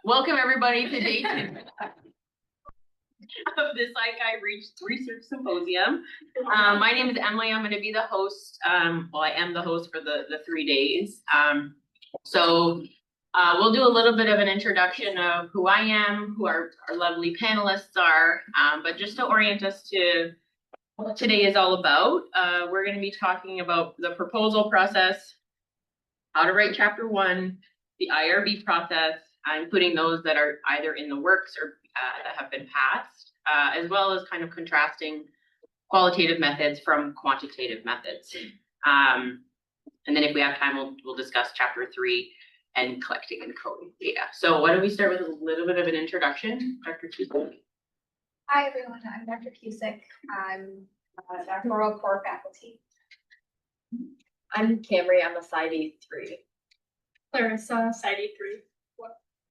Welcome everybody to day 2 of this ICI Research Symposium. My name is Emily. I'm going to be the host. Well, I am the host for the 3 days. We'll do a little bit of an introduction of who I am, who our lovely panelists are, but just to orient us to what today is all about, we're going to be talking about the proposal process, how to write chapter 1, the IRB process, including those that are either in the works or that have been passed, as well as kind of contrasting qualitative methods from quantitative methods. And then if we have time, we'll discuss chapter 3 and collecting and coding data. So why don't we start with a little bit of an introduction, Dr. Cusick? Hi everyone, I'm Dr. Cusick. I'm a doctoral core faculty. I'm Camry, I'm a PsyD 3. Clarissa, PsyD 3.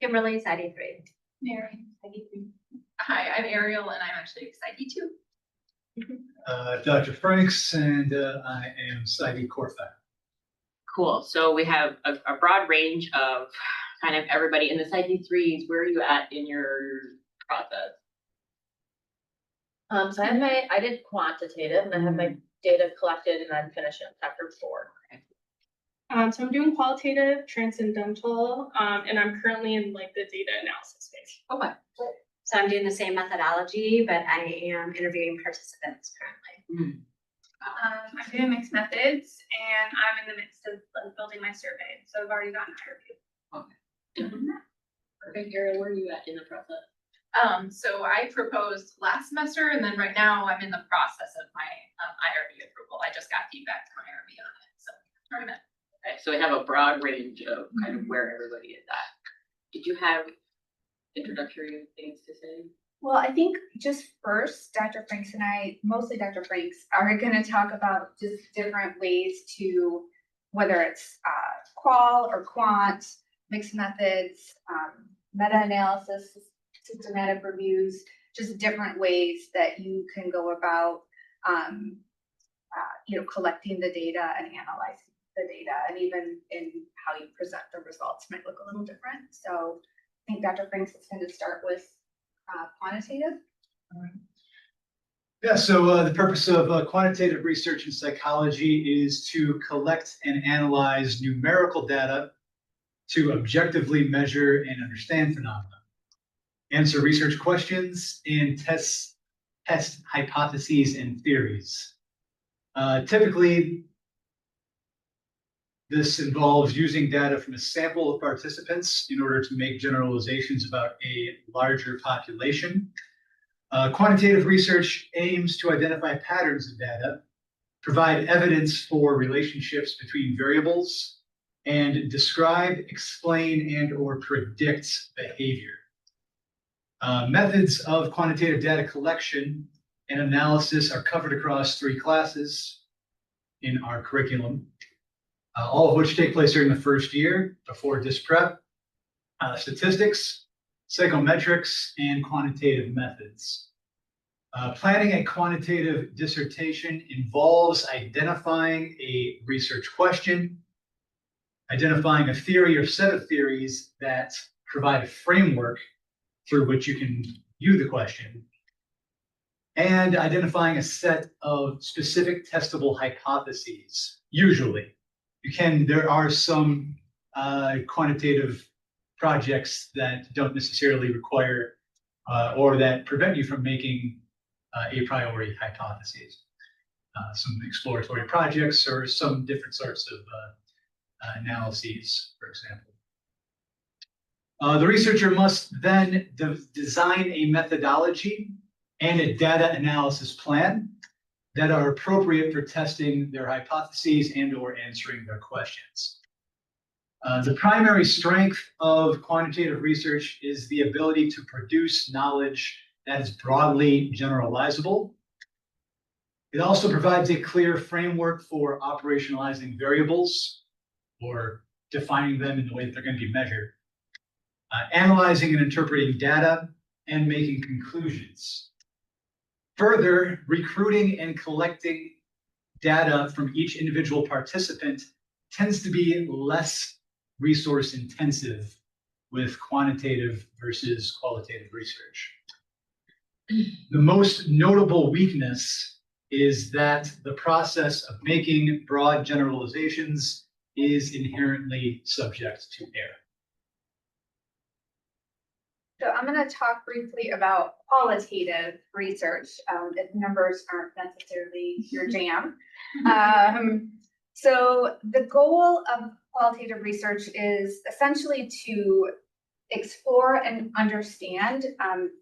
Kimberly, PsyD 3. Mary, PsyD 3. Hi, I'm Ariel, and I'm actually PsyD 2. Dr. Franks, and I am PsyD core faculty. Cool. So we have a broad range of kind of everybody in the PsyD 3s. Where are you at in your process? So I did quantitative, and I have my data collected, and I'm finishing chapter 4. So I'm doing qualitative, transcendental, and I'm currently in like the data analysis phase. Okay. So I'm doing the same methodology, but I am interviewing participants currently. I'm doing mixed methods and I'm in the midst of building my survey. So I've already gotten an interview. Perfect. Ariel, where are you at in the process? So I proposed last semester, and then right now I'm in the process of my IRB approval. I just got feedback from IRB on it, so I'm in. Okay, so we have a broad range of kind of where everybody is at. Did you have introductory things to say? Well, I think just first, Dr. Franks and I, mostly Dr. Franks, are going to talk about just different ways to, whether it's qual or quant, mixed methods, meta-analysis, systematic reviews, just different ways that you can go about, collecting the data and analyzing the data, and even in how you present the results might look a little different. So I think Dr. Franks is going to start with quantitative. Yeah, so the purpose of quantitative research in psychology is to collect and analyze numerical data to objectively measure and understand phenomena, answer research questions, and test hypotheses and theories. Typically, this involves using data from a sample of participants in order to make generalizations about a larger population. Quantitative research aims to identify patterns of data, provide evidence for relationships between variables, and describe, explain, and/or predict behavior. Methods of quantitative data collection and analysis are covered across 3 classes in our curriculum, all of which take place during the first year before Disc Prep: statistics, psychometrics, and quantitative methods. Planning a quantitative dissertation involves identifying a research question, identifying a theory or set of theories that provide a framework through which you can view the question, and identifying a set of specific testable hypotheses. Usually, there are some quantitative projects that don't necessarily require or that prevent you from making a priori hypotheses. Some exploratory projects or some different sorts of analyses, for example. The researcher must then design a methodology and a data analysis plan that are appropriate for testing their hypotheses and/or answering their questions. The primary strength of quantitative research is the ability to produce knowledge that is broadly generalizable. It also provides a clear framework for operationalizing variables or defining them in the way that they're going to be measured, analyzing and interpreting data, and making conclusions. Further, recruiting and collecting data from each individual participant tends to be less resource intensive with quantitative versus qualitative research. The most notable weakness is that the process of making broad generalizations is inherently subject to error. So I'm going to talk briefly about qualitative research, if numbers aren't necessarily your jam. So the goal of qualitative research is essentially to explore and understand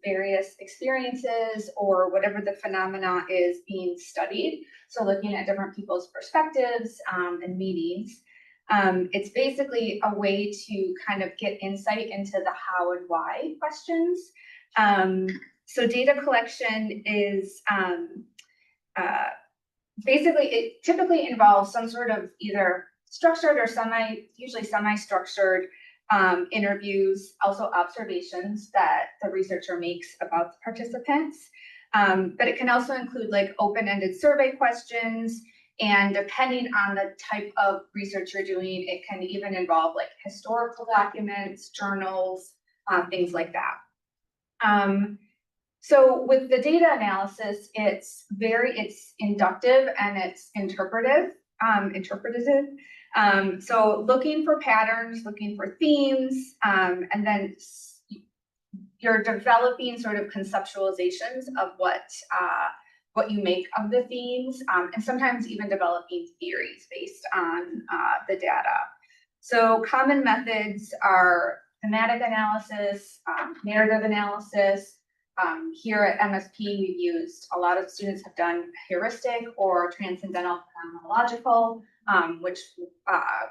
various experiences or whatever the phenomena is being studied. So looking at different people's perspectives and meanings. It's basically a way to kind of get insight into the how and why questions. So data collection is basically, it typically involves some sort of either structured or usually semi-structured interviews, also observations that the researcher makes about the participants. But it can also include like open-ended survey questions. And depending on the type of research you're doing, it can even involve like historical documents, journals, things like that. So with the data analysis, it's inductive and it's interpretative. So looking for patterns, looking for themes, and then you're developing sort of conceptualizations of what you make of the themes, and sometimes even developing theories based on the data. So common methods are thematic analysis, narrative analysis. Here at MSP, we've used, a lot of students have done heuristic or transcendental phenomenological, which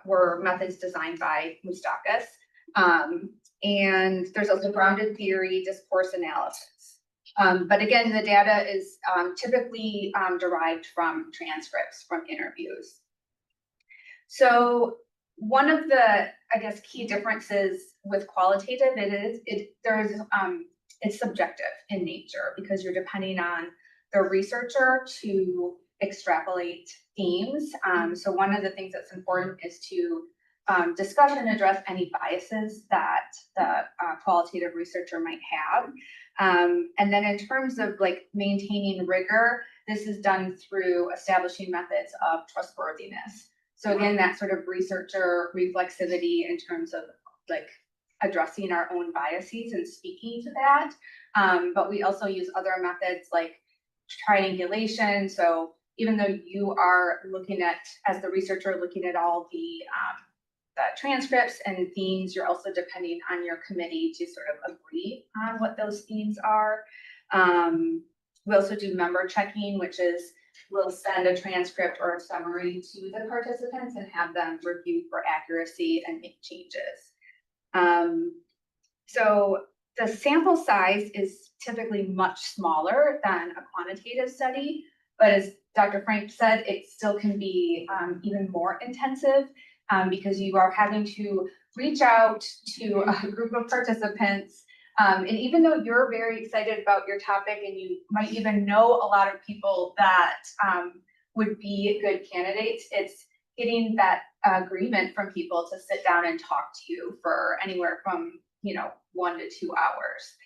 were methods designed by Moustakis. And there's also grounded theory, discourse analysis. But again, the data is typically derived from transcripts from interviews. So one of the, I guess, key differences with qualitative, it's subjective in nature because you're depending on the researcher to extrapolate themes. So one of the things that's important is to discuss and address any biases that the qualitative researcher might have. And then in terms of like maintaining rigor, this is done through establishing methods of trustworthiness. So again, that sort of researcher reflexivity in terms of like addressing our own biases and speaking to that. But we also use other methods like triangulation. So even though you are looking at, as the researcher, looking at all the transcripts and themes, you're also depending on your committee to sort of agree on what those themes are. We also do member checking, which is we'll send a transcript or a summary to the participants and have them review for accuracy and make changes. So the sample size is typically much smaller than a quantitative study, but as Dr. Frank said, it still can be even more intensive because you are having to reach out to a group of participants. And even though you're very excited about your topic and you might even know a lot of people that would be good candidates, it's getting that agreement from people to sit down and talk to you for anywhere from 1 to 2 hours.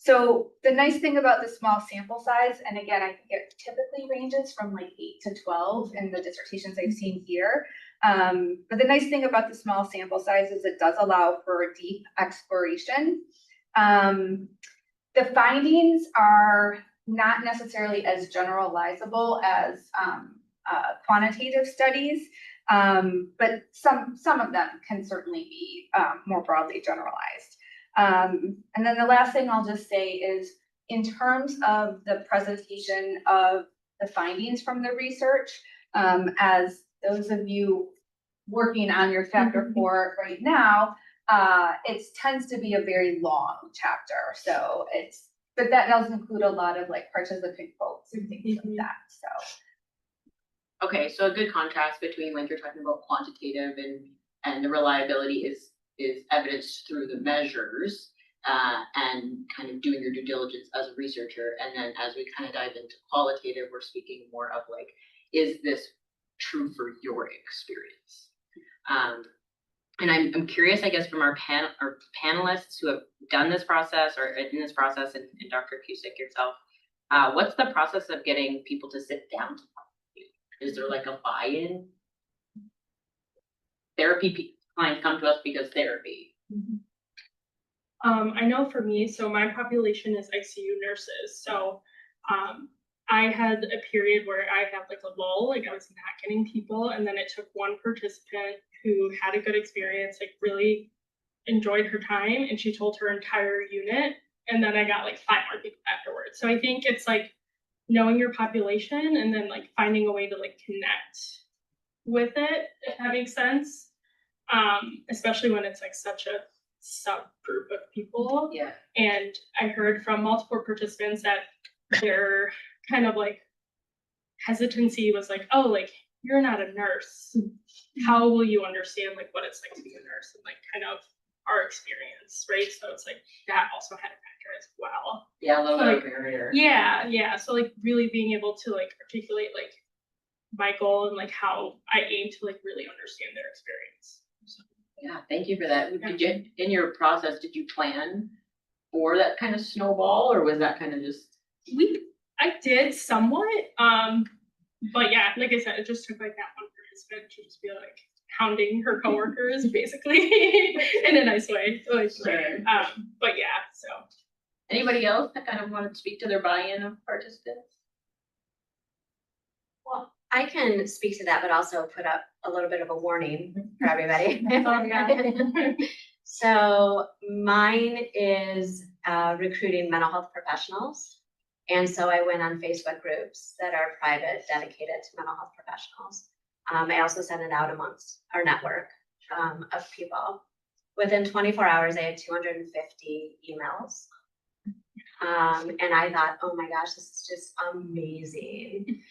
So the nice thing about the small sample size, and again, I think it typically ranges from like 8 to 12 in the dissertations I've seen here. But the nice thing about the small sample size is it does allow for deep exploration. The findings are not necessarily as generalizable as quantitative studies, but some of them can certainly be more broadly generalized. And then the last thing I'll just say is in terms of the presentation of the findings from the research, as those of you working on your chapter 4 right now, it tends to be a very long chapter. So but that does include a lot of like participant quotes and things like that, so. Okay, so a good contrast between like you're talking about quantitative and the reliability is evidenced through the measures and kind of doing your due diligence as a researcher. And then as we kind of dive into qualitative, we're speaking more of like, is this true for your experience? And I'm curious, I guess, from our panelists who have done this process or in this process, and Dr. Cusick yourself, what's the process of getting people to sit down to talk to you? Is there like a buy-in? Clients come to us because therapy. I know for me, so my population is ICU nurses. So I had a period where I had like a lull, like I was not getting people. And then it took one participant who had a good experience, like really enjoyed her time, and she told her entire unit. And then I got like 5 more people afterwards. So I think it's like knowing your population and then like finding a way to like connect with it, if that makes sense. Especially when it's like such a subgroup of people. Yeah. And I heard from multiple participants that their kind of like hesitancy was like, oh, like you're not a nurse. How will you understand like what it's like to be a nurse and like kind of our experience, right? So it's like that also had a factor as well. Yeah, a little Like, bit of barrier. Yeah. So like really being able to like articulate like my goal and like how I aim to like really understand their experience. So. Yeah, thank you for that. Did you, in your process, did you plan for that kind of snowball, or was that kind of just? I did somewhat, but yeah, like I said, it just took like that one participant to just be like hounding her coworkers basically in a nice way. Like, Sure. But yeah, so. Anybody else that kind of wanted to speak to their buy-in of participants? Well, I can speak to that, but also put up a little bit of a warning for everybody. So mine is recruiting mental health professionals. And so I went on Facebook groups that are private, dedicated to mental health professionals. I also sent it out amongst our network of people. Within 24 hours, I had 250 emails. And I thought, oh my gosh, this is just amazing.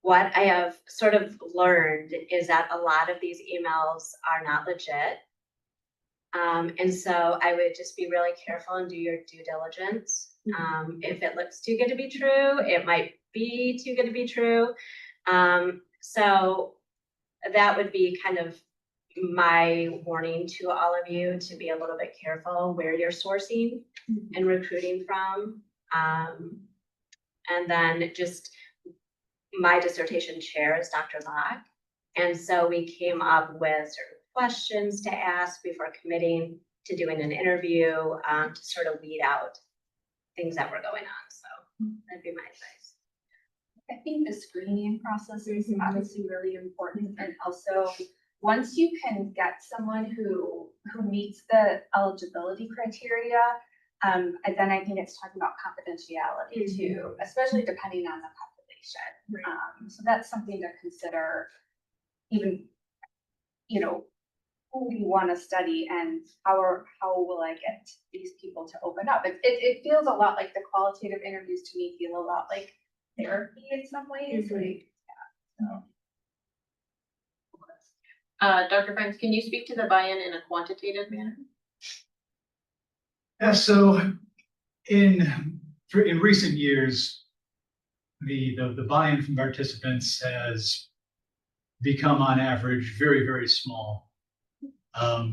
What I have sort of learned is that a lot of these emails are not legit. And so I would just be really careful and do your due diligence. If it looks too good to be true, it might be too good to be true. So that would be kind of my warning to all of you, to be a little bit careful where you're sourcing and recruiting from. And then just my dissertation chair is Dr. Locke. And so we came up with certain questions to ask before committing to doing an interview, to sort of weed out things that were going on. So that'd be my advice. I think the screening process is obviously really important, and also once you can get someone who meets the eligibility criteria, and then I think it's talking about confidentiality too, especially depending on the population. Right. So that's something to consider, even, you know, who we want to study and how will I get these people to open up. It feels a lot like the qualitative interviews to me feel a lot like therapy in some ways. Like, yeah, so. Dr. Franks, can you speak to the buy-in in a quantitative manner? Yeah, so in recent years, the buy-in from participants has become on average very, very small. Of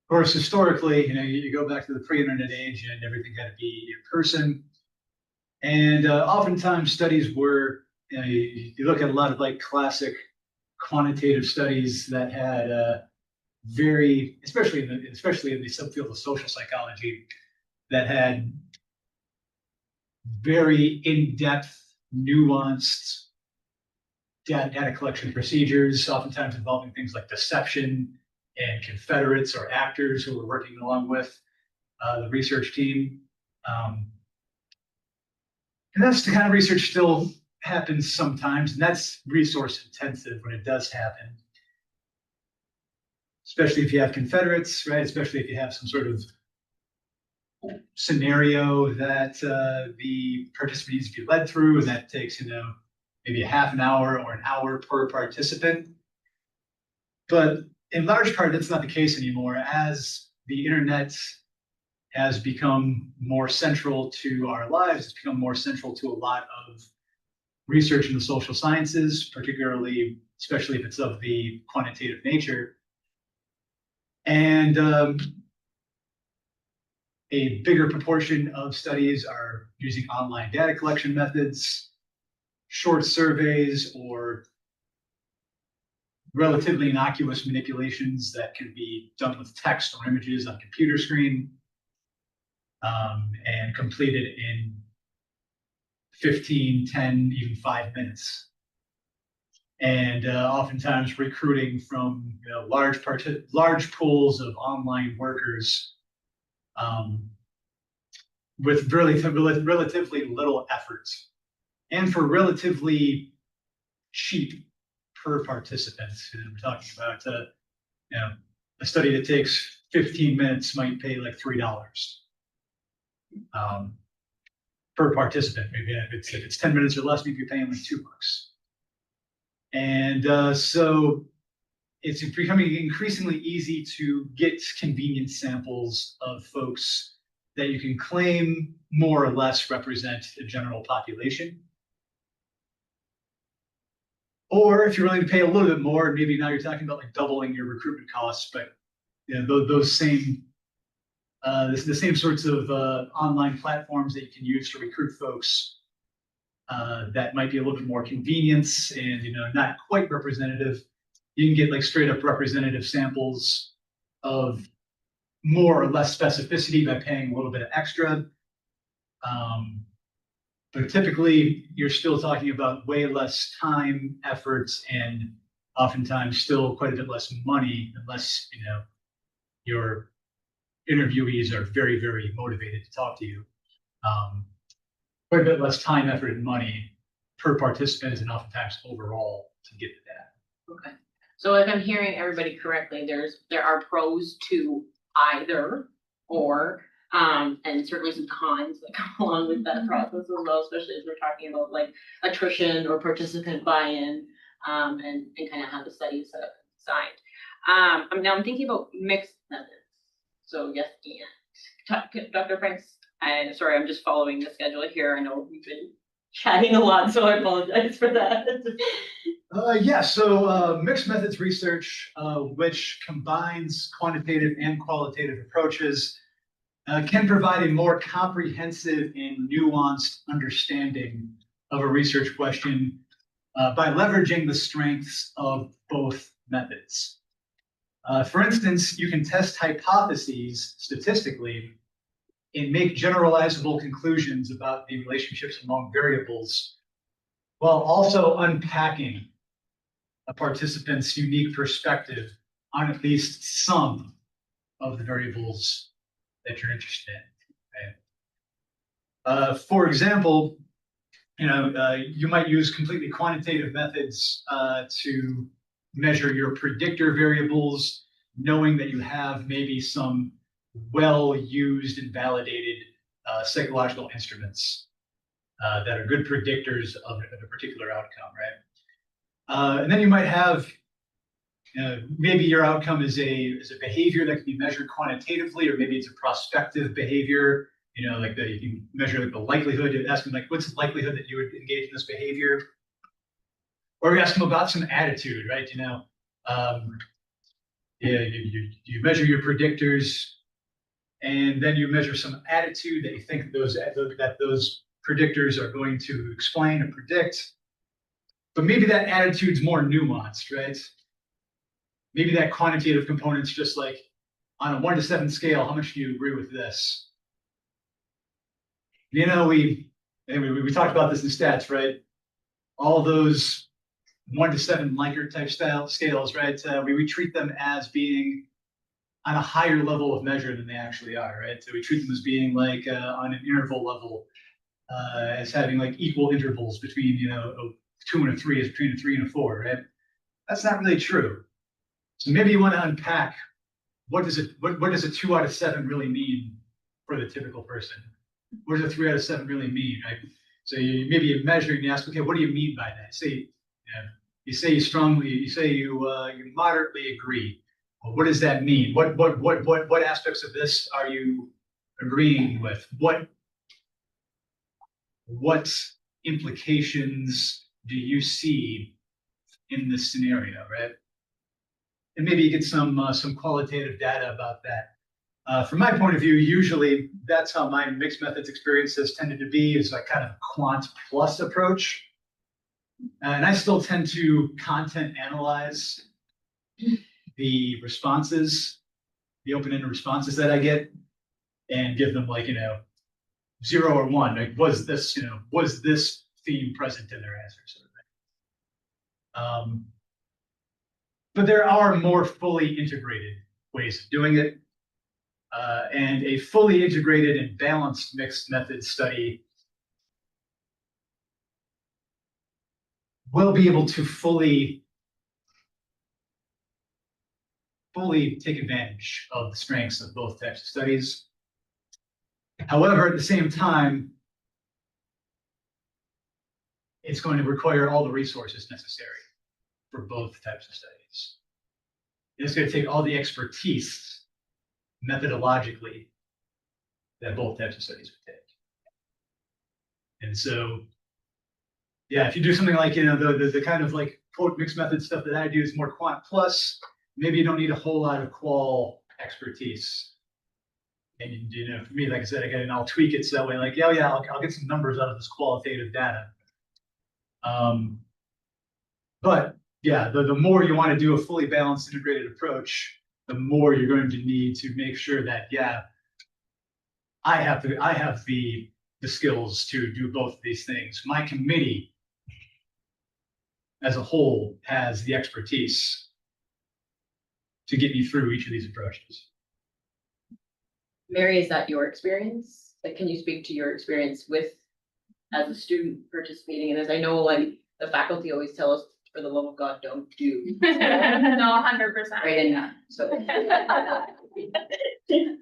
course, historically, you go back to the pre-internet age and everything had to be in person. And oftentimes studies were, you look at a lot of like classic quantitative studies that had very, especially in the subfield of social psychology, that had very in-depth, nuanced data collection procedures, oftentimes involving things like deception and confederates or actors who were working along with the research team. And that's the kind of research still happens sometimes, and that's resource intensive when it does happen. Especially if you have confederates, right? Especially if you have some sort of scenario that the participant needs to be led through, and that takes, maybe a half an hour or an hour per participant. But in large part, that's not the case anymore. As the internet has become more central to our lives, it's become more central to a lot of research in the social sciences, especially if it's of the quantitative nature. And a bigger proportion of studies are using online data collection methods, short surveys, or relatively innocuous manipulations that can be done with text or images on a computer screen, and completed in 15, 10, even 5 minutes. And oftentimes recruiting from large pools of online workers with relatively little effort, and for relatively cheap per participant. We're talking about a study that takes 15 minutes might pay like $3 per participant. Maybe if it's 10 minutes or less, maybe you're paying like $2. And so it's becoming increasingly easy to get convenient samples of folks that you can claim more or less represent the general population. Or if you're willing to pay a little bit more, maybe now you're talking about like doubling your recruitment costs, but those same the same sorts of online platforms that you can use to recruit folks that might be a little bit more convenience and not quite representative. You can get like straight up representative samples of more or less specificity by paying a little bit of extra. But typically you're still talking about way less time, efforts, and oftentimes still quite a bit less money unless your interviewees are very, very motivated to talk to you. Quite a bit less time, effort, and money per participant and oftentimes overall to get to that. Okay. So if I'm hearing everybody correctly, there are pros to either or, and certainly some cons that come along with that process as well, especially as we're talking about like attrition or participant buy-in, and kind of how the study is set up and designed. I'm thinking about mixed methods. So yes, Dr. Franks, sorry, I'm just following the schedule here. I know we've been chatting a lot, so I apologize for that. Yeah, so mixed methods research, which combines quantitative and qualitative approaches, can provide a more comprehensive and nuanced understanding of a research question by leveraging the strengths of both methods. For instance, you can test hypotheses statistically and make generalizable conclusions about the relationships among variables, while also unpacking a participant's unique perspective on at least some of the variables that you're interested in. Okay? For example, you might use completely quantitative methods to measure your predictor variables, knowing that you have maybe some well-used and validated psychological instruments that are good predictors of a particular outcome, right? And then you might have, maybe your outcome is a behavior that can be measured quantitatively, or maybe it's a prospective behavior, like you can measure like the likelihood, you're asking like, what's the likelihood that you would engage in this behavior? Or you ask them about some attitude, right? You measure your predictors, and then you measure some attitude that you think that those predictors are going to explain and predict. But maybe that attitude's more nuanced, right? Maybe that quantitative component's just like, on a 1 to 7 scale, how much do you agree with this? We talked about this in stats, right? All those 1 to 7 Likert type scales, right? We treat them as being on a higher level of measure than they actually are, right? So we treat them as being like on an interval level, as having like equal intervals between, a 2 and a 3 is between a 3 and a 4, right? That's not really true. So maybe you want to unpack what does a 2 out of 7 really mean for the typical person? What does a 3 out of 7 really mean, right? So maybe you measure and you ask, okay, what do you mean by that? You say you moderately agree. Well, what does that mean? What aspects of this are you agreeing with? What implications do you see in this scenario, right? and maybe you get some qualitative data about that. From my point of view, usually that's how my mixed methods experiences tended to be, is like kind of a quant plus approach. And I still tend to content analyze the responses, the open-ended responses that I get, and give them like, 0 or 1. Like, was this theme present in their answer, sort of thing. But there are more fully integrated ways of doing it. And a fully integrated and balanced mixed method study will be able to fully take advantage of the strengths of both types of studies. However, at the same time, it's going to require all the resources necessary for both types of studies. It's going to take all the expertise methodologically that both types of studies would take. And so, yeah, if you do something like, the kind of like quote mixed method stuff that I do is more quant plus, maybe you don't need a whole lot of qual expertise. And for me, like I said, again, I'll tweak it so that way, like, yeah, I'll get some numbers out of this qualitative data. But yeah, the more you want to do a fully balanced integrated approach, the more you're going to need to make sure that, yeah, I have the skills to do both of these things. My committee as a whole has the expertise to get me through each of these approaches. Mary, is that your experience? Like, can you speak to your experience with, as a student participating in this? I know, like, the faculty always tell us, for the love of God, don't do. No, 100%. Right, and so.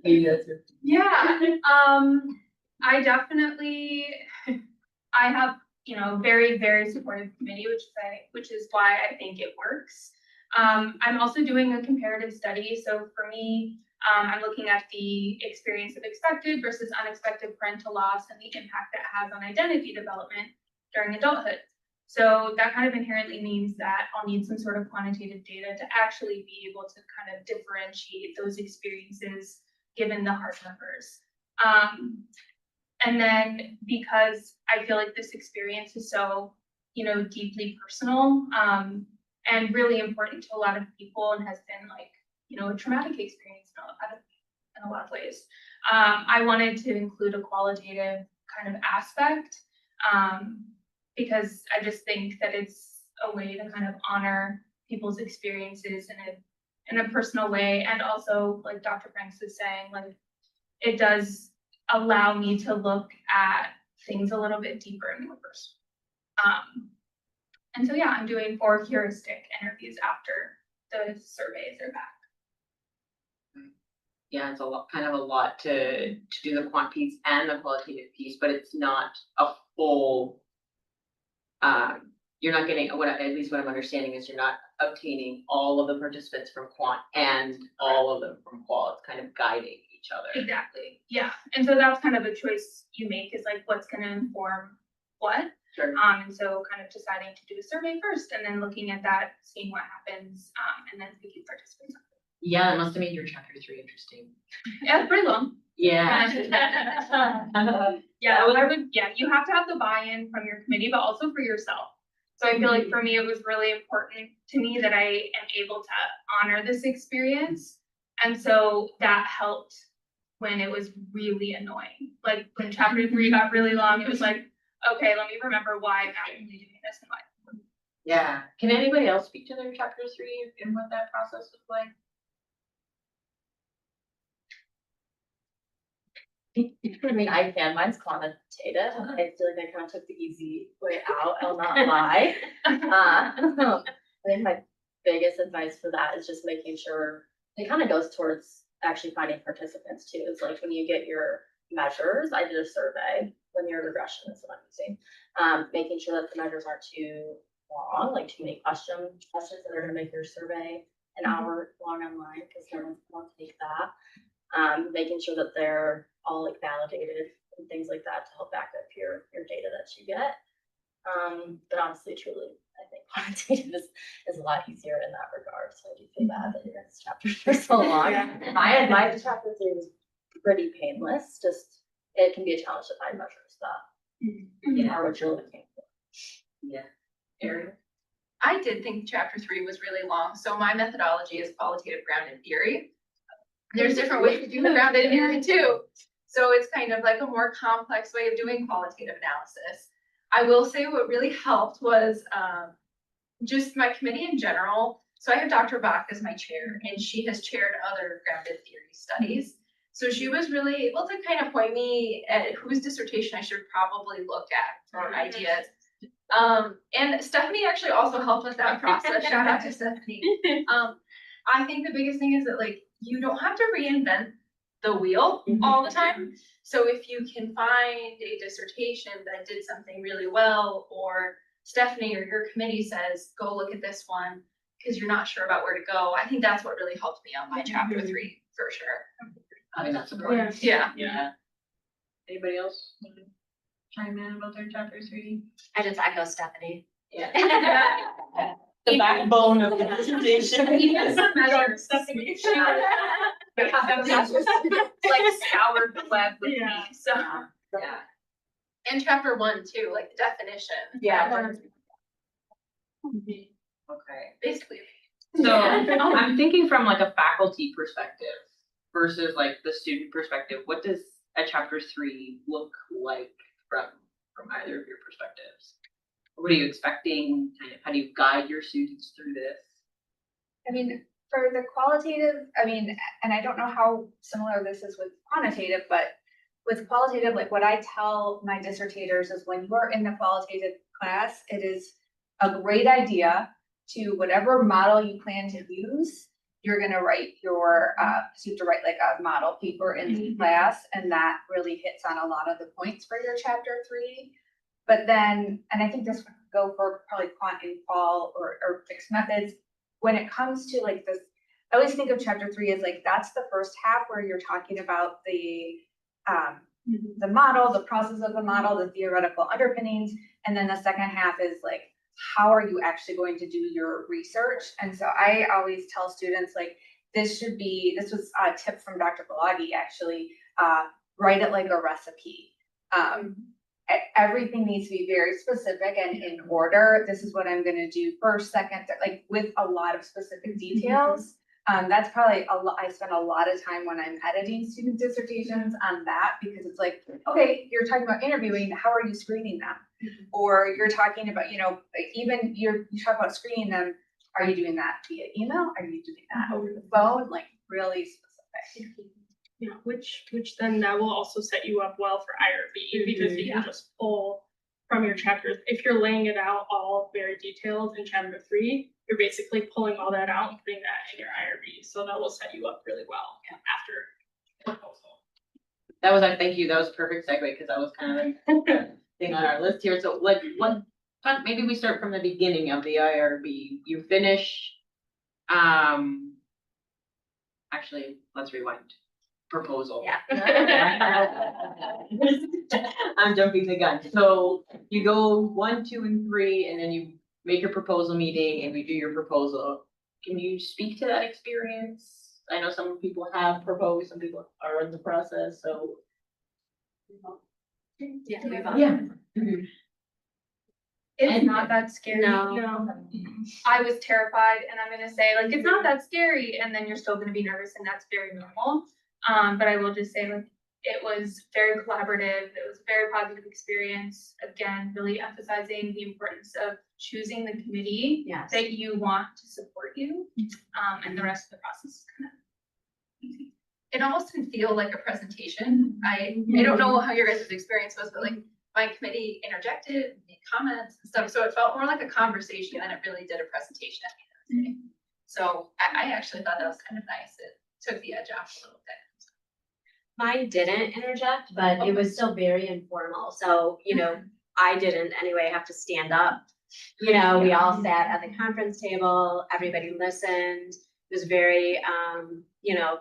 Yeah, I definitely, I have, very, very supportive committee, which is why I think it works. I'm also doing a comparative study. So for me, I'm looking at the experience of expected versus unexpected parental loss and the impact that has on identity development during adulthood. So that kind of inherently means that I'll need some sort of quantitative data to actually be able to kind of differentiate those experiences given the hard numbers. And then because I feel like this experience is so, deeply personal, and really important to a lot of people and has been like, a traumatic experience in a lot of ways. I wanted to include a qualitative kind of aspect, because I just think that it's a way to kind of honor people's experiences in a personal way. And also, like Dr. Franks was saying, like, it does allow me to look at things a little bit deeper and more personal. And so, yeah, I'm doing 4 heuristic interviews after the surveys are back. Yeah, it's kind of a lot to do the quant piece and the qualitative piece, but it's not a full, you're not getting, at least what I'm understanding is you're not obtaining all of the participants from quant and all of them from qual. It's kind of guiding each other. Exactly, yeah. And so that's kind of a choice you make, is like, what's gonna inform what? Sure. And so kind of deciding to do a survey first and then looking at that, seeing what happens, and then picking participants. Yeah, it must have made your chapter 3 interesting. Yeah, it's pretty long. Yeah. Yeah, you have to have the buy-in from your committee, but also for yourself. So I feel like for me, it was really important to me that I am able to honor this experience. And so that helped when it was really annoying. Like when chapter 3 got really long, it was like, okay, let me remember why I'm actually doing this and why. Yeah. Can anybody else speak to their chapter 3 and what that process was like? I mean, I can, mine's quantitative. I feel like I kind of took the easy way out, I'll not lie. I think my biggest advice for that is just making sure, it kind of goes towards actually finding participants too. It's like when you get your measures, I did a survey, linear regression is what I'm using. Making sure that the measures aren't too long, like too many questions that are gonna make your survey an hour long online, because no one wants to take that. Making sure that they're all like validated and things like that to help back up your data that you get. But honestly, truly, I think quantitative is a lot easier in that regard, so I do feel bad that your guys' chapters are so long. Yeah. My chapter 3 was pretty painless, just, it can be a challenge to find measures that are what you're looking for. Yeah. Erin? I did think chapter 3 was really long, so my methodology is qualitative grounded theory. There's different ways to do the grounded theory too. So it's kind of like a more complex way of doing qualitative analysis. I will say what really helped was just my committee in general. So I have Dr. Bach as my chair, and she has chaired other grounded theory studies. So she was really able to kind of point me at whose dissertation I should probably look at for ideas. And Stephanie actually also helped with that process. Shout out to Stephanie. I think the biggest thing is that like you don't have to reinvent the wheel all the time. So if you can find a dissertation that did something really well, or Stephanie or your committee says, go look at this one because you're not sure about where to go. I think that's what really helped me on my chapter 3 for sure. I think that's important. Yeah. Yeah. Anybody else want to chime in about their chapter 3? I just echo Stephanie. Yeah. The backbone of the presentation. Even some measures. Stephanie. Like scoured the web with me, Yeah. so, yeah. And chapter 1 too, like the definition. Yeah. Okay. Basically. So I'm thinking from like a faculty perspective versus like the student perspective. What does a chapter 3 look like from either of your perspectives? What are you expecting? Kind of, how do you guide your students through this? I mean, for the qualitative, I mean, and I don't know how similar this is with quantitative, but with qualitative, like what I tell my dissertators is when you are in the qualitative class, it is a great idea to whatever model you plan to use, you're gonna write your, so you have to write like a model paper in the class, and that really hits on a lot of the points for your chapter 3. But then, and I think this would go for probably quant and qual or fixed methods. When it comes to like this, I always think of chapter 3 as like, that's the first half where you're talking about the model, the process of the model, the theoretical underpinnings. And then the second half is like, how are you actually going to do your research? And so I always tell students like, this was a tip from Dr. Balagi actually, write it like a recipe. Everything needs to be very specific and in order. This is what I'm gonna do first, second, like with a lot of specific details. That's probably I spend a lot of time when I'm editing student dissertations on that, because it's like, okay, you're talking about interviewing, how are you screening them? Or you're talking about, you know, even you talk about screening them, are you doing that via email? Are you doing that over the phone? Like really specific. Yeah, which then that will also set you up well for IRB, because you can just pull from your chapters. If you're laying it out all very detailed in chapter 3, you're basically pulling all that out and putting that in your IRB. So that will set you up really well after proposal. That was thank you. That was a perfect segue because that was kind of like thing on our list here. So like maybe we start from the beginning of the IRB. You finish actually let's rewind. Proposal. Yeah. I'm jumping the gun. So you go 1, 2, and 3, and then you make your proposal meeting and we do your proposal. Can you speak to that experience? I know some people have proposed, some people are in the process, so. Yeah. Yeah. It's not that scary. No. I was terrified, and I'm gonna say, like, it's not that scary, and then you're still gonna be nervous, and that's very normal. But I will just say, like, it was very collaborative. It was a very positive experience. Again, really emphasizing the importance of choosing the committee Yes. that you want to support you. And the rest of the process is kind of easy. It almost didn't feel like a presentation. I don't know how your guys' experience was, but like my committee interjected, made comments and stuff. So it felt more like a conversation than it really did a presentation at the end of the day. So I actually thought that was kind of nice. It took the edge off a little bit. Mine didn't interject, but it was still very informal. So, you know, I didn't anyway have to stand up. You know, we all sat at the conference table, everybody listened. It was very, you know,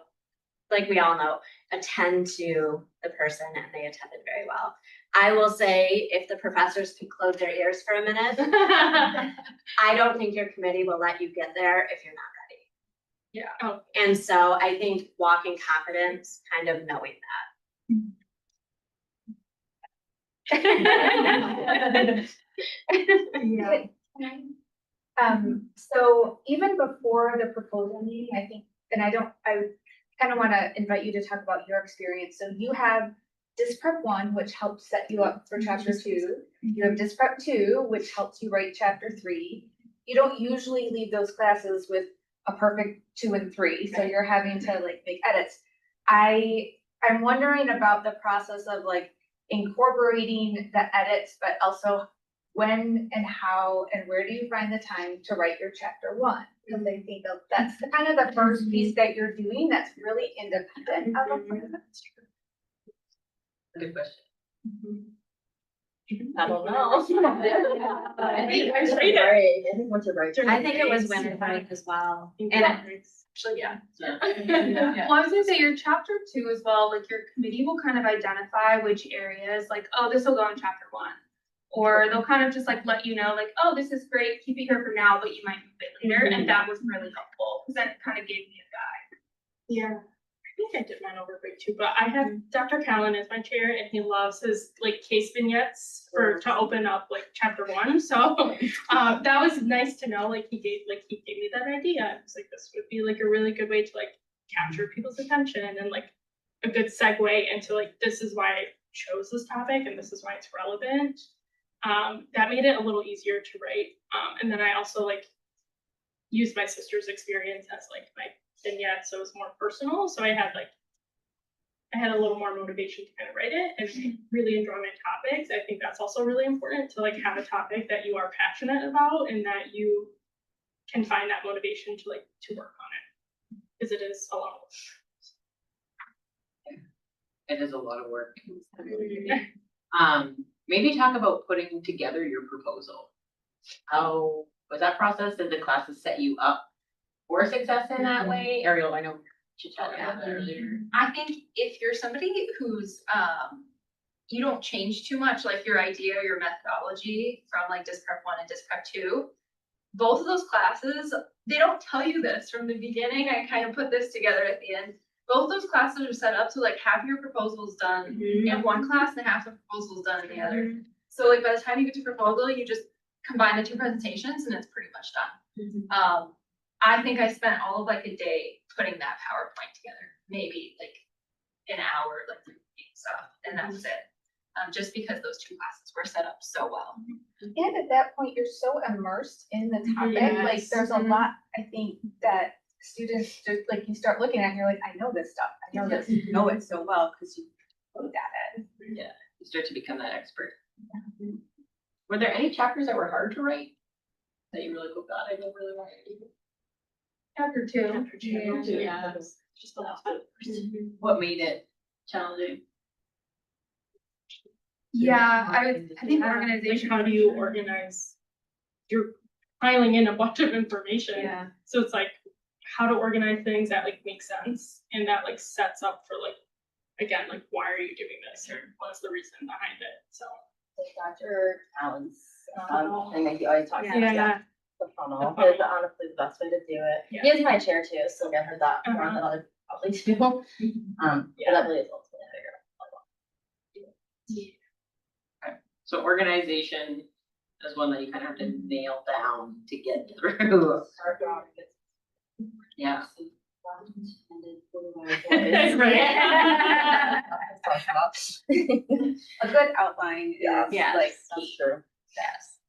like we all know, attend to the person, and they attended very well. I will say, if the professors could close their ears for a minute, I don't think your committee will let you get there if you're not ready. Yeah. Oh, And so I think walking confidence, kind of knowing that. yeah. So even before the proposal meeting, I think, and I kind of want to invite you to talk about your experience. So you have Disprep 1, which helps set you up for chapter 2. You have Disprep 2, which helps you write chapter 3. You don't usually leave those classes with a perfect 2 and 3, so you're having to like make edits. I'm wondering about the process of like incorporating the edits, but also when and how and where do you find the time to write your chapter 1? Because I think that's kind of the first piece that you're doing that's really independent of a plan. Good question. I don't know. I think I it's read it. great. I think once you're right. I think it was winter break as well. And Actually, yeah. Yeah. Well, I was gonna say your chapter 2 as well, like your committee will kind of identify which areas, like, oh, this will go in chapter 1. Or they'll kind of just like let you know, like, oh, this is great, keep it here for now, but you might move it later. And that was really helpful because that kind of gave me a guide. Yeah, I think I did mine over break too, but I have Dr. Callan as my chair and he loves his like case vignettes to open up like chapter 1. So that was nice to know. Like he gave me that idea. I was like, this would be like a really good way to like capture people's attention and like a good segue into like, this is why I chose this topic and this is why it's relevant. That made it a little easier to write. And then I also like used my sister's experience as like my vignette, so it was more personal. So I had a little more motivation to kind of write it and really enjoy my topics. I think that's also really important to like have a topic that you are passionate about and that you can find that motivation to work on it because it is a lot of work. It is a lot of work. Maybe talk about putting together your proposal. How was that process? Did the classes set you up for success in that way? Ariel, I know you chatted about that earlier. I think if you're somebody who's you don't change too much, like your idea, your methodology from like Disprep 1 and Disprep 2, both of those classes, they don't tell you this from the beginning. I kind of put this together at the end. Both those classes are set up to like have your proposals done in one class and half the proposals done in the other. So like by the time you get to proposal, you just combine the 2 presentations and it's pretty much done. I think I spent all of like a day putting that PowerPoint together, maybe like an hour, like stuff, and that was it. Just because those 2 classes were set up so well. And at that point, you're so immersed in the topic, like there's a lot, I think, that students just like you start looking at and you're like, I know this stuff, I know this, you know it so well because you looked at it. Yeah, you start to become that expert. Were there any chapters that were hard to write? That you really, oh God, I don't really want to do? Chapter 2. Chapter 2, yeah. Just a lot. What made it challenging? Yeah, I think Like organization. how do you organize? You're piling in a bunch of information. Yeah. So it's like how to organize things that like make sense and that like sets up for like, again, like why are you doing this or what's the reason behind it? So Dr. Allen's thing that he always talks about. yeah. The funnel is honestly the best way to do it. Yeah. He is my chair too, so I heard that more than other probably do. But that really is ultimately figure out. So organization is one that you kind of have to nail down to get through. Yeah. A good outline is Yeah, like that's key. true. Yes.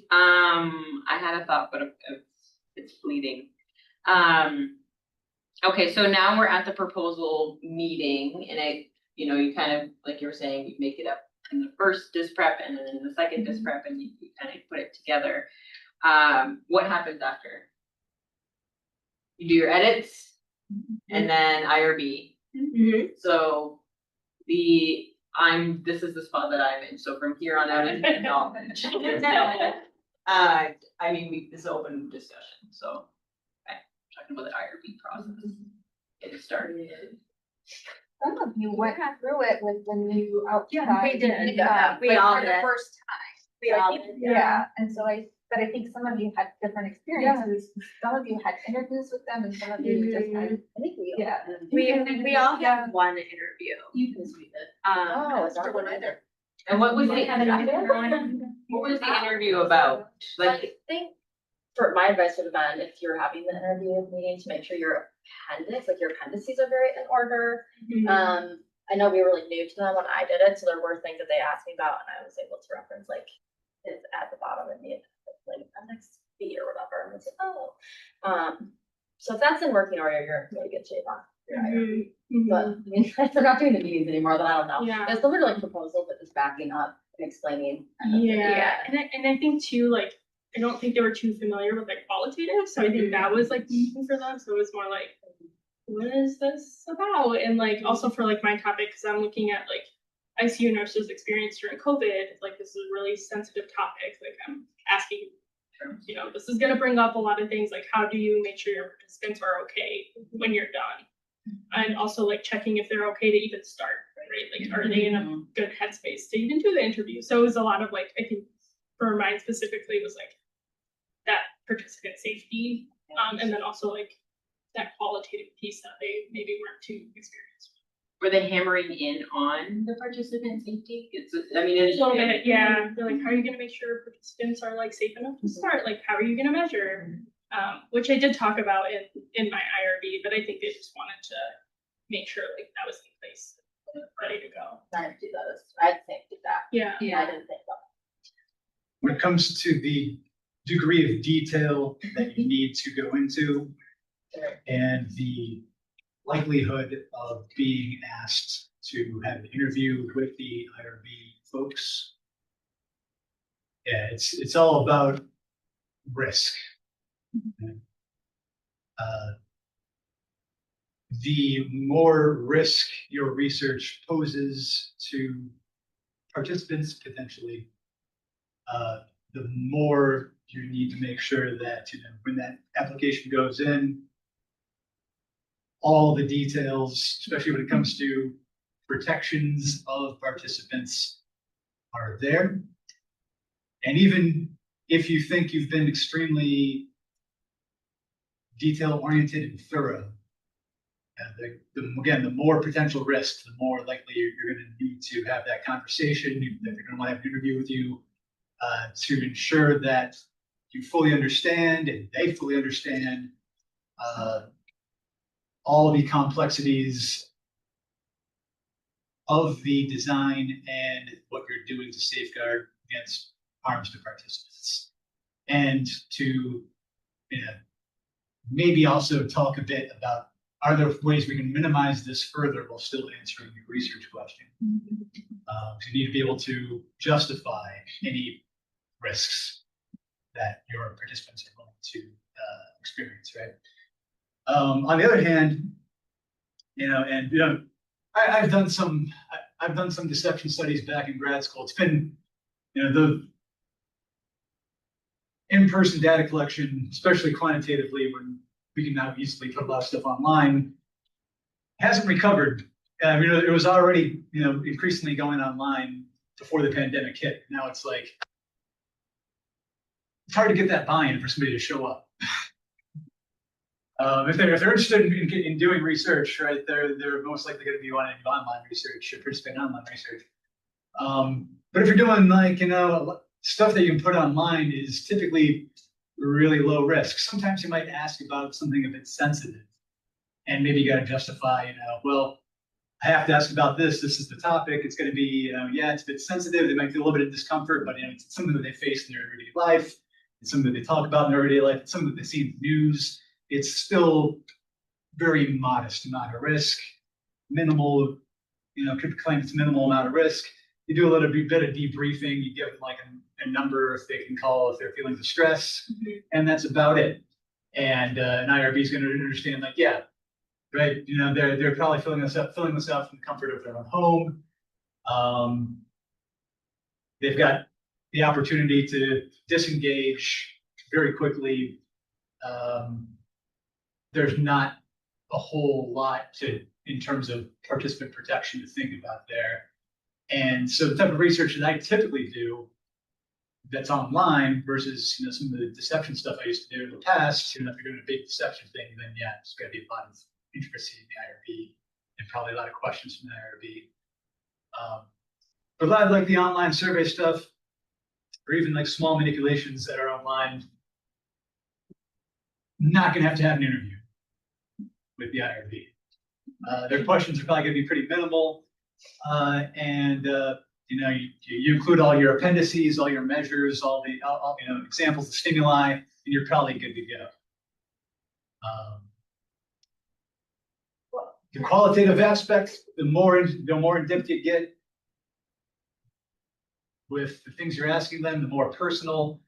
I had a thought, but it's fleeting. Okay, so now we're at the proposal meeting and you kind of, like you were saying, you make it up in the first disprep and then in the second disprep and you kind of put it together. What happens after? You do your edits and then IRB. So this is the spot that I'm in. So from here on out, it's knowledge. I mean, this is open discussion, so I'm talking about the IRB process. Get it started. some of you went through it with the new outside. we did. uh, We like all for the did. first time. We So I all think- did. Yeah, and so but I think some of you had different experiences. Some of you had interviews with them and some of you just had, I think we. yeah. We all had one interview. You can sweep it. Um, it's not one either. And what was the, We haven't had what was the interview about? Like, I think for my advice would have been, if you're having the interview meeting, to make sure your appendix, like your appendices are very in order. I know we were like new to them when I did it, so there were things that they asked me about and I was able to reference like it's at the bottom of the like appendix B or whatever. And it's like, oh. So if that's in working order, you're in really good shape on your IRB. But I mean, if they're not doing the meetings anymore, then I don't know. Yeah. It's similar to like proposal, but just backing up and explaining. Yeah, and I think too, like, I don't think they were too familiar with like qualitative, so I think that was like new for them, so it was more like, what is this about? And like, also for like my topic, because I'm looking at like ICU nurses experience during COVID, like this is a really sensitive topic, like I'm asking, you know, this is gonna bring up a lot of things, like how do you make sure your participants are okay when you're done? And also like checking if they're okay to even start, right? Like, are they in a good headspace to even do the interview? So it was a lot of like, I think for mine specifically was like that participant safety, and then also like that qualitative piece that they maybe weren't too experienced with. were they hammering in on the participant safety? I mean, A it's. little bit, yeah, they're like, how are you gonna make sure participants are like safe enough to start? Like, how are you gonna measure? Which I did talk about in my IRB, but I think they just wanted to make sure like that was in place, ready to go. I didn't do that. I didn't think that. Yeah. I didn't think that. When it comes to the degree of detail that you need to go into and the likelihood of being asked to have an interview with the IRB folks. Yeah, it's all about risk. The more risk your research poses to participants potentially, the more you need to make sure that, you know, when that application goes in, all the details, especially when it comes to protections of participants, are there. And even if you think you've been extremely detail-oriented and thorough, again, the more potential risk, the more likely you're going to need to have that conversation, that they're going to want to have an interview with you, to ensure that you fully understand and they fully understand all the complexities of the design and what you're doing to safeguard against harms to participants. And to, you know, maybe also talk a bit about, are there ways we can minimize this further while still answering your research question? You need to be able to justify any risks that your participants are going to experience, right? On the other hand, you know, and you know, I've done some deception studies back in grad school. It's been, you know, the in-person data collection, especially quantitatively, when we can now easily put a lot of stuff online, hasn't recovered. I mean, it was already, you know, increasingly going online before the pandemic hit. Now it's like, it's hard to get that buy-in for somebody to show up. If they're interested in doing research, right, they're most likely going to be wanting to do online research or participate in online research. But if you're doing like, you know, stuff that you can put online is typically really low risk. Sometimes you might ask about something a bit sensitive, and maybe you got to justify, you know, well, I have to ask about this. This is the topic. It's going to be, you know, yeah, it's a bit sensitive. They might feel a little bit of discomfort, but you know, it's something that they face in their everyday life. It's something that they talk about in their everyday life. It's something that they see in the news. It's still very modest amount of risk, minimal, you know, could claim it's minimal amount of risk. You do a little bit of debriefing. You give them like a number if they can call if they're feeling distress, and that's about it. And an IRB is going to understand, like, yeah, right. You know, they're probably filling this out in the comfort of their own home. They've got the opportunity to disengage very quickly. There's not a whole lot in terms of participant protection to think about there. And so the type of research that I typically do that's online versus, some of the deception stuff I used to do in the past, if you're doing a big deception thing, then yeah, there's gonna be a lot of intricacy in the IRB and probably a lot of questions from the IRB. But a lot of like the online survey stuff, or even like small manipulations that are online, not gonna have to have an interview with the IRB. Their questions are probably gonna be pretty minimal. And you include all your appendices, all your measures, all the examples of stimuli, and you're probably good to go. The qualitative aspects, the more in depth you get with the things you're asking them, the more personal,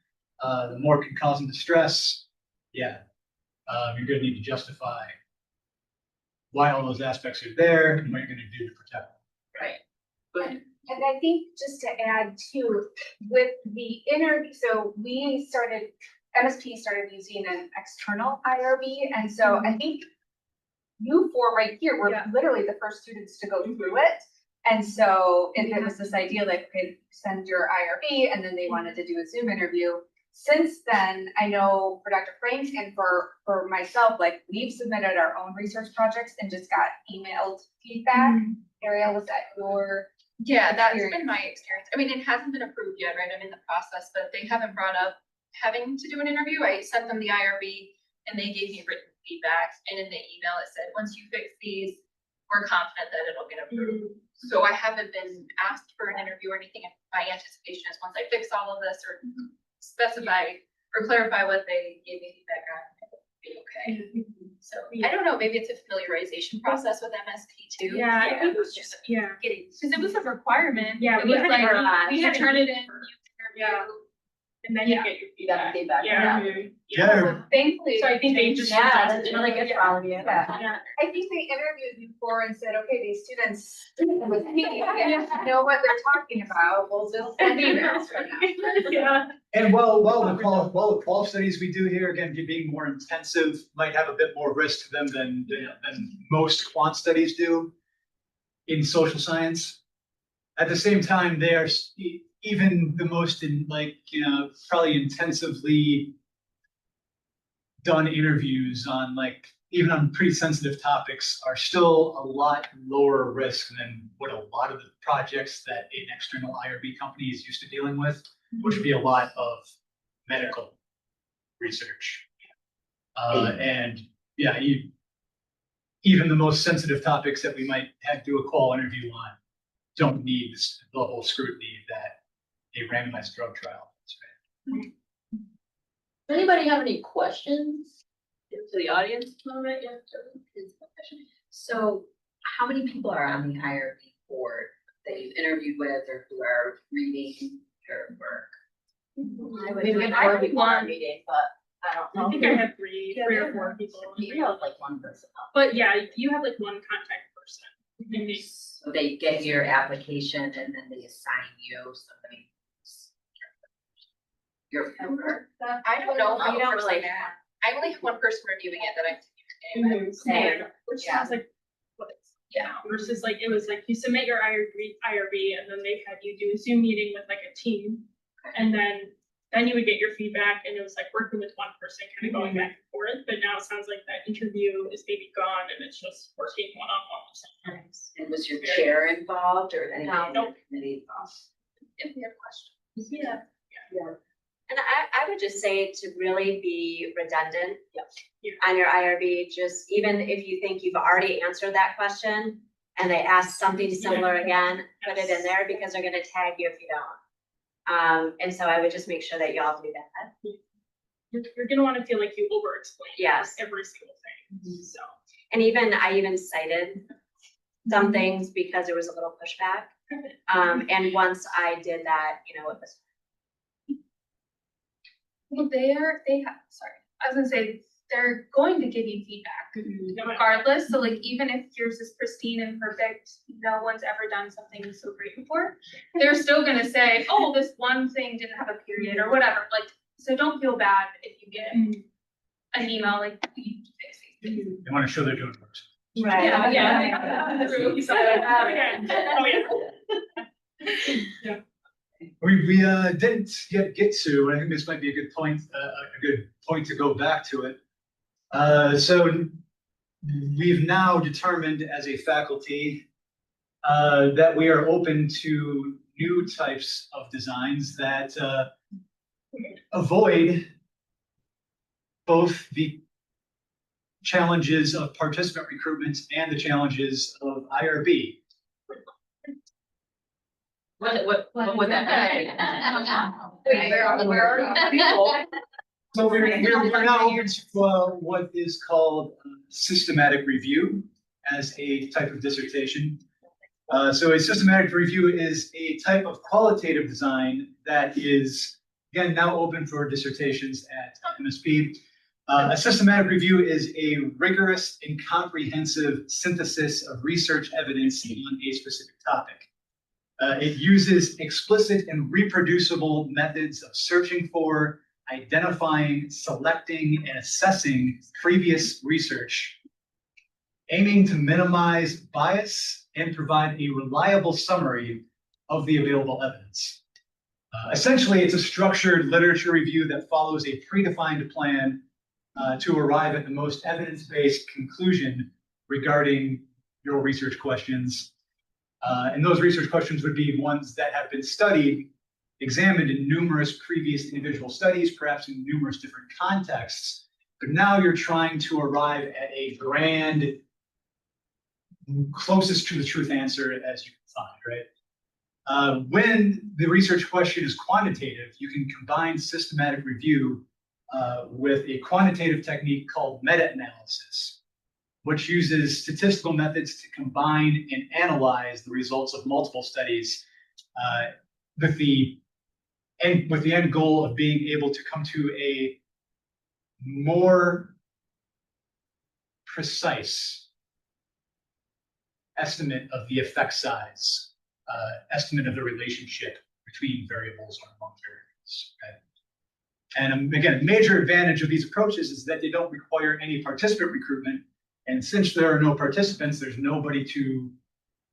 the more it can cause them distress. Yeah, you're going to need to justify why all those aspects are there and what you're going to do to protect them. Right. Good. And I think just to add too, with the interview, so MSP started using an external IRB. And so I think you four right here were literally the first students to go through it. And so it was this idea like, okay, send your IRB, and then they wanted to do a Zoom interview. Since then, I know for Dr. Frank and for myself, like we've submitted our own research projects and just got emailed feedback. Ariel, was that your? Yeah, that's been my experience. I mean, it hasn't been approved yet, right? I'm in the process, but they haven't brought up having to do an interview. I sent them the IRB and they gave me written feedback. And in the email, it said, once you fix these, we're confident that it'll get approved. So I haven't been asked for an interview or anything. My anticipation is once I fix all of this or specify or clarify what they gave me feedback on, it'll be okay. So I don't know, maybe it's a familiarization process with MSP too. Yeah, I think it was just, getting, because it was a requirement. Yeah, It was we like, had we had to turned it in, Yeah. and then Yeah. you get your You got the feedback. feedback. Yeah. Yeah. Thankfully. So I think they just. Yeah, adjusted that's it. really good for all of you. Yeah. I think they interviewed before and said, okay, these students with me know what they're talking about. We'll just send emails for now. Yeah. And while the qual studies we do here, again, being more intensive, might have a bit more risk to them than most quant studies do in social science. At the same time, they are even the most probably intensively done interviews on even on pretty sensitive topics are still a lot lower risk than what a lot of the projects that an external IRB company is used to dealing with, which would be a lot of medical research. And yeah, even the most sensitive topics that we might have to do a qual interview on don't need the whole scrutiny that a randomized drug trial does. Does anybody have any questions? To the audience. So how many people are on the IRB board that you've interviewed with or who are reading your work? I would We do would it have before one. our meeting, but I don't know. I think I have three or four people. You have like one person. But yeah, you have like one contact person. I think. So they get your application and then they assign you somebody. Your work. I don't know. You don't really. I only have one person reviewing it that I'm. Same. Which Yeah. sounds like what it's now versus like it was like you submit your IRB and then they had you do a Zoom meeting with like a team. And then you would get your feedback and it was like working with one person kind of going back and forth. But now it sounds like that interview is maybe gone and it's just working one-on-one. And was your chair involved or anybody in No. the committee involved? If we have questions. Yeah. And I would just say to really be redundant Yeah. on your IRB, just even if you think you've already answered that question and they ask something similar again, put it in there because they're gonna tag you if you don't. And so I would just make sure that y'all do that. You're gonna want to feel like you over-explain Yes. every single thing. So. And I even cited some things because there was a little pushback. And once I did that, it was. Well, they have, sorry, I was gonna say, they're going to give you feedback regardless, so like, even if yours is pristine and perfect, no one's ever done something so great before, they're still gonna say, oh, this one thing didn't have a period or whatever, like, so don't feel bad if you get an email like, you need to fix these They want to show they're doing work. Right. Yeah. True. So, oh, yeah. We didn't yet get to, and I think this might be a good point to go back to it. So we've now determined as a faculty that we are open to new types of designs that avoid both the challenges of participant recruitment and the challenges of IRB. What would that mean? So we're now open to what is called systematic review as a type of dissertation. So a systematic review is a type of qualitative design that is, again, now open for dissertations at MSP. A systematic review is a rigorous and comprehensive synthesis of research evidence on a specific topic. It uses explicit and reproducible methods of searching for, identifying, selecting, and assessing previous research, aiming to minimize bias and provide a reliable summary of the available evidence. Essentially, it's a structured literature review that follows a predefined plan to arrive at the most evidence-based conclusion regarding your research questions. And those research questions would be ones that have been studied, examined in numerous previous individual studies, perhaps in numerous different contexts. But now you're trying to arrive at a grand, closest to the truth answer as you can find, right? When the research question is quantitative, you can combine systematic review with a quantitative technique called meta-analysis, which uses statistical methods to combine and analyze the results of multiple studies with the end goal of being able to come to a more precise estimate of the effect size, estimate of the relationship between variables or among variables. Okay? And again, a major advantage of these approaches is that they don't require any participant recruitment. And since there are no participants, there's nobody to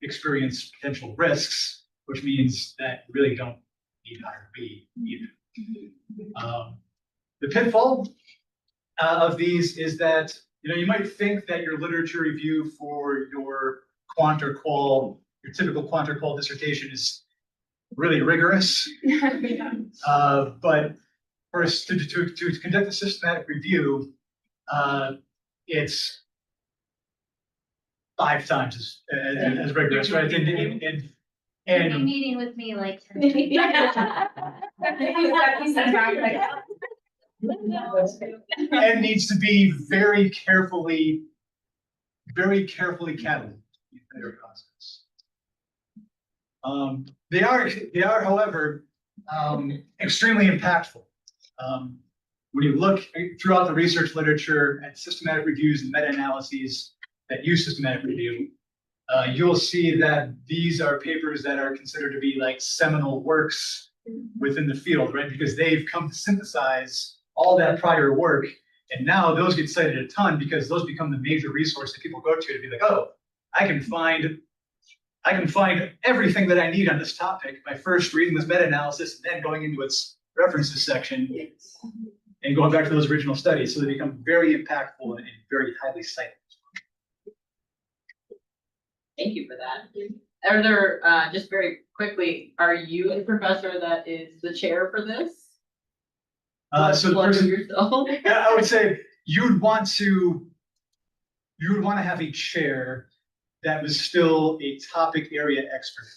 experience potential risks, which means that you really don't need IRB either. The pitfall of these is that you might think that your literature review for your quant or qual, your typical quant or qual dissertation is really rigorous. But for us to conduct a systematic review, it's 5 times as rigorous, right? And meeting with me like. and needs to be very carefully cataloged in the entire process. They are, however, extremely impactful. When you look throughout the research literature at systematic reviews and meta-analyses that use systematic review, you'll see that these are papers that are considered to be like seminal works within the field, right? Because they've come to synthesize all that prior work, and now those get cited a ton because those become the major resource that people go to be like, oh, I can find everything that I need on this topic by first reading this meta-analysis and then going into its references section and going back to those original studies. So they become very impactful and very highly cited. Thank you for that. Are there, just very quickly, are you a professor that is the chair for this? So the person, yourself? I would say you would want to have a chair that was still a topic area expert.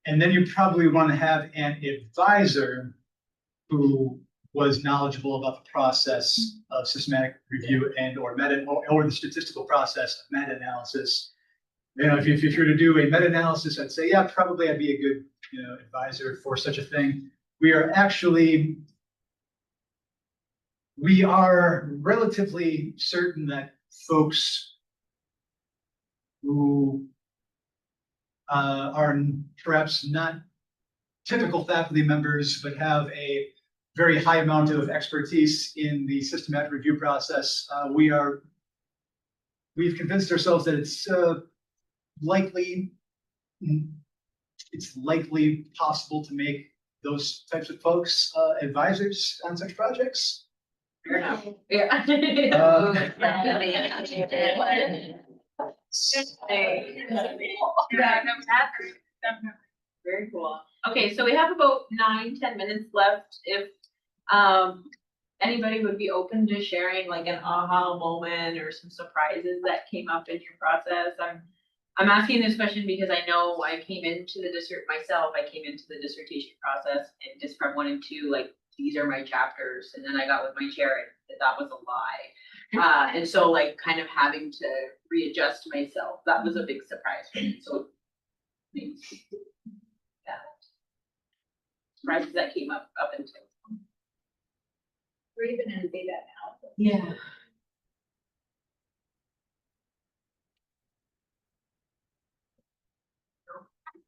And then you probably want to have an advisor who was knowledgeable about the process of systematic review and or the statistical process of meta-analysis. If you're to do a meta-analysis, I'd say, yeah, probably I'd be a good advisor for such a thing. We are relatively certain that folks who are perhaps not typical faculty members, but have a very high amount of expertise in the systematic review process, we are we've convinced ourselves that it's likely possible to make those types of folks advisors on such projects. Fair enough. Yeah. Yeah, no, definitely. Very cool. Okay, so we have about 9-10 minutes left. If anybody would be open to sharing like an aha moment or some surprises that came up in your process. I'm asking this question because I know I came into the I came into the dissertation process and just from 1 and 2, like these are my chapters, and then I got with my chair and that was a lie. And so like kind of having to readjust myself, that was a big surprise for me. So maybe surprises that came up until. We're even in beta now. Yeah.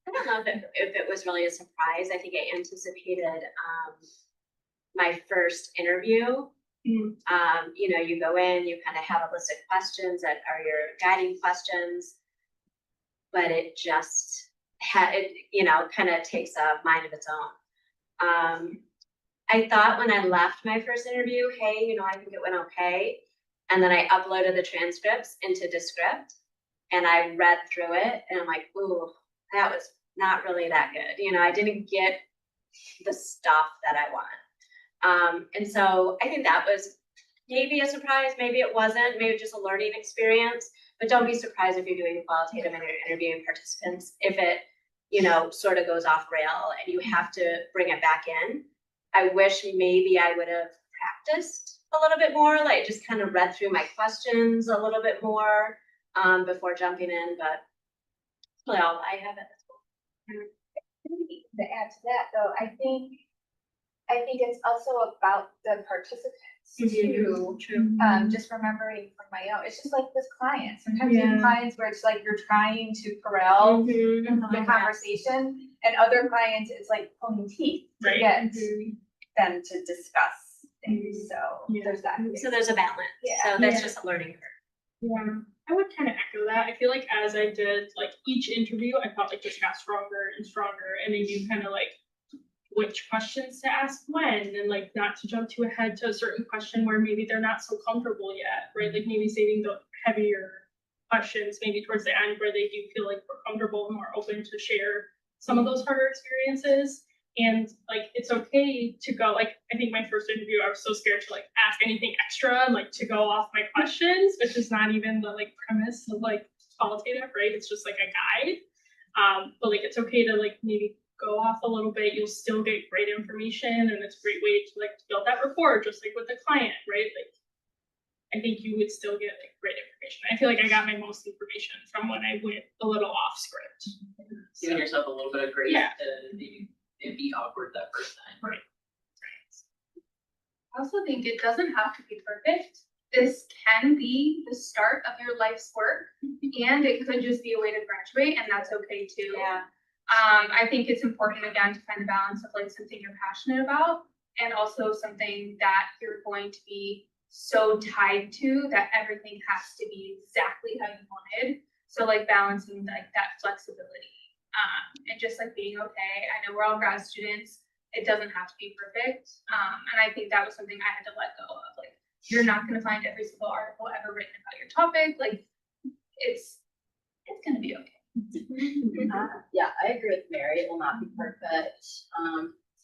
I don't know if it was really a surprise. I think I anticipated my first interview. You know, you go in, you kind of have a list of questions that are your guiding questions, but it just you know, kind of takes a mind of its own. I thought when I left my first interview, hey, you know, I think it went okay. And then I uploaded the transcripts into Descript and I read through it and I'm like, ooh, that was not really that good. You know, I didn't get the stuff that I want. And so I think that was maybe a surprise, maybe it wasn't, maybe just a learning experience, but don't be surprised if you're doing qualitative and you're interviewing participants, if it, you know, sort of goes off rail and you have to bring it back in. I wish maybe I would have practiced a little bit more, like just kind of read through my questions a little bit more before jumping in, but that's really all I have at this point. To add to that though, I think it's also about the participants too. True. Just remembering from my own, it's just like with clients. Sometimes you have clients where it's like you're trying to corral the conversation, and other clients it's like pulling teeth to Right. get them to discuss things. So there's that. So there's a balance. Yeah. So that's just a learning curve. Yeah, I would kind of echo that. I feel like as I did like each interview, I felt like just got stronger and stronger, and then you kind of like which questions to ask when, and like not to jump too ahead to a certain question where maybe they're not so comfortable yet, right? Like maybe saving the heavier questions maybe towards the end where they do feel like more comfortable and more open to share some of those harder experiences. And like it's okay to go, like I think my first interview I was so scared to like ask anything extra, like to go off my questions, which is not even the like premise of like qualitative, right? It's just like a guide. But like it's okay to like maybe go off a little bit. You'll still get great information, and it's a great way to like build that rapport, just like with the client, right? Like I think you would still get like great information. I feel like I got my most information from when I went a little off script. Giving yourself a little bit of grace Yeah. to be awkward that first time. Right. I also think it doesn't have to be perfect. This can be the start of your life's work, and it could just be a way to graduate, and that's okay too. Yeah. I think it's important again to find a balance of like something you're passionate about and also something that you're going to be so tied to that everything has to be exactly how you wanted. So like balancing like that flexibility and just like being okay. I know we're all grad students. It doesn't have to be perfect. And I think that was something I had to let go of. Like you're not going to find every single article ever written about your topic. Like it's going to be okay. Yeah, I agree with Mary. It will not be perfect.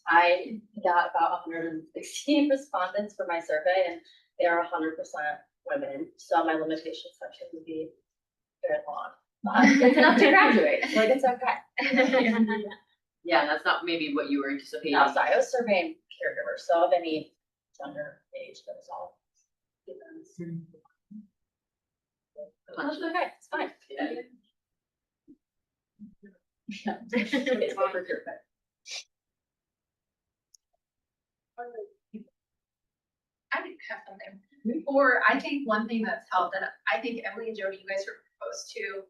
I got about 160 respondents for my survey, and they are 100% women. So my limitation section would be very long. It's enough to graduate. Like it's okay. Yeah, that's not maybe what you were anticipating. No, sorry, I was surveying caregivers, so of any gender, age, that was all. That's okay, it's fine. Yeah. Yeah. It's not for perfect. I didn't have something. Or I think one thing that's helped, and I think Emily and Jody, you guys were proposed to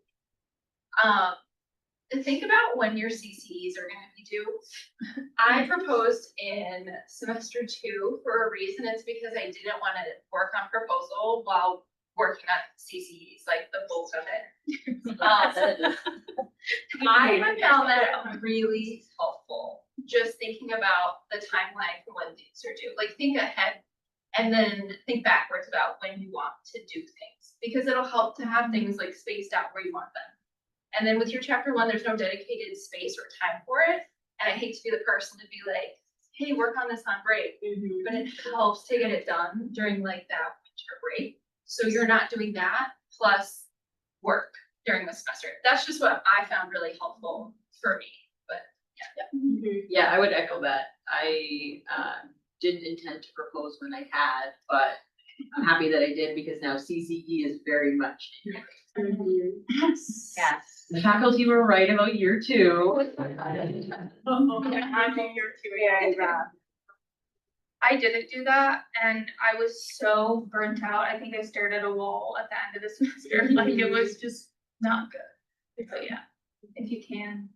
think about when your CCEs are gonna be due. I proposed in semester 2 for a reason. It's because I didn't want to work on proposal while working on CCEs, like the bulk of it. I I found that really helpful, just thinking about the timeline for when things are due, like think ahead and then think backwards about when you want to do things, because it'll help to have things like spaced out where you want them. And then with your chapter 1, there's no dedicated space or time for it. And I hate to be the person to be like, hey, work on this on break, but it helps to get it done during like that winter break. So you're not doing that plus work during the semester. That's just what I found really helpful for me, but Yeah, I would echo that. I didn't intend to propose when I had, but I'm happy that I did because now CCE is very much in your Yes. The faculty were right about year 2. I'm in here too. I didn't do that and I was so burnt out. I think I stared at a wall at the end of the semester. Like it was just not good. So yeah, if you can.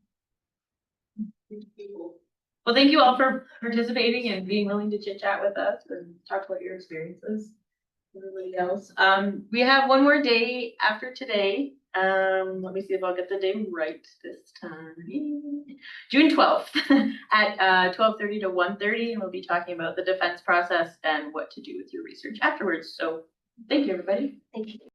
Well, thank you all for participating and being willing to chit chat with us and talk about your experiences. Everybody else. We have one more day after today. Let me see if I'll get the day right this time. June 12th at 12:30 to 1:30, and we'll be talking about the defense process and what to do with your research afterwards. So thank you, everybody. Thank you.